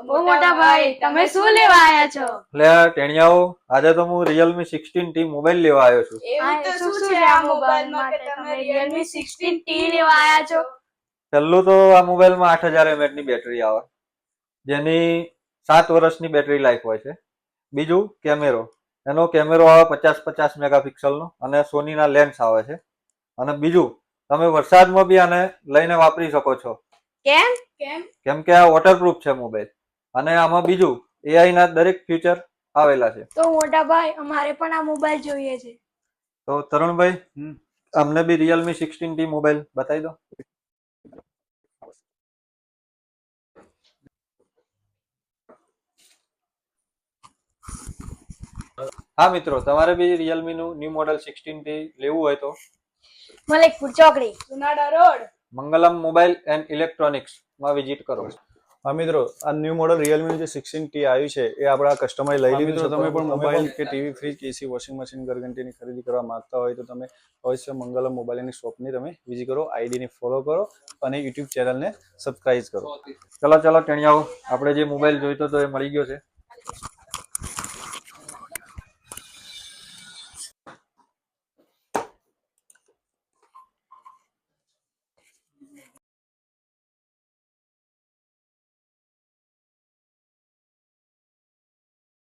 ઓ મોટા ભાઈ, તમે શું લેવા આયા છો? લે ટેણિયાઓ, આજે તો હું Realme 16T મોબાઈલ લેવા આવ્યો છું. એવું તો શું છે આ મોબાઈલમાં કે તમે Realme 16T લેવા આયા છો? પહેલું તો આ મોબાઈલમાં 8000 mAh ની બેટરી આવે, જેની 7 વર્ષની બેટરી લાઈફ હોય છે. બીજું કેમેરો, એનો કેમેરો આવે 50-50 મેગાપિક્સલનો અને સોનીના લેન્સ આવે છે. અને બીજું, તમે વરસાદમાં બી આને લઈને વાપરી શકો છો. કેમ? કેમ કે આ વોટરપ્રૂફ છે મોબાઈલ. અને આમાં બીજું AI ના દરેક ફીચર આવેલા છે. તો મોટા ભાઈ, અમારે પણ આ મોબાઈલ જોઈએ છે. તો તરુણભાઈ, અમને બી Realme 16T મોબાઈલ બતાવી દો. હા મિત્રો, તમારે બી Realme નું ન્યુ મોડેલ 16T લેવું હોય તો મલેકપુર ચોકડી, Sunada road, Mangalam mobile and electronics માં વિઝિટ કરો. હા મિત્રો, આ ન્યૂ મોડલ Realme જે 16T આવ્યું છે એ આપણા કસ્ટમરે લઈ લીધું છે. તમે પણ મોબાઈલ કે ટીવી, ફ્રીજ, એસી, વોશિંગ મશીન, ઘરઘંટીની ખરીદી કરવા માંગતા હોય તો તમે અવશ્ય મંગલમ મોબાઈલની શોપની તમે વિઝિટ કરો, આઈડીને ફોલો કરો અને યુટ્યુબ ચેનલને સબસ્ક્રાઇબ કરો. ચલો ટેણિયાઓ, આપણે જે મોબાઈલ જોઈતો તો એ મળી ગયો છે.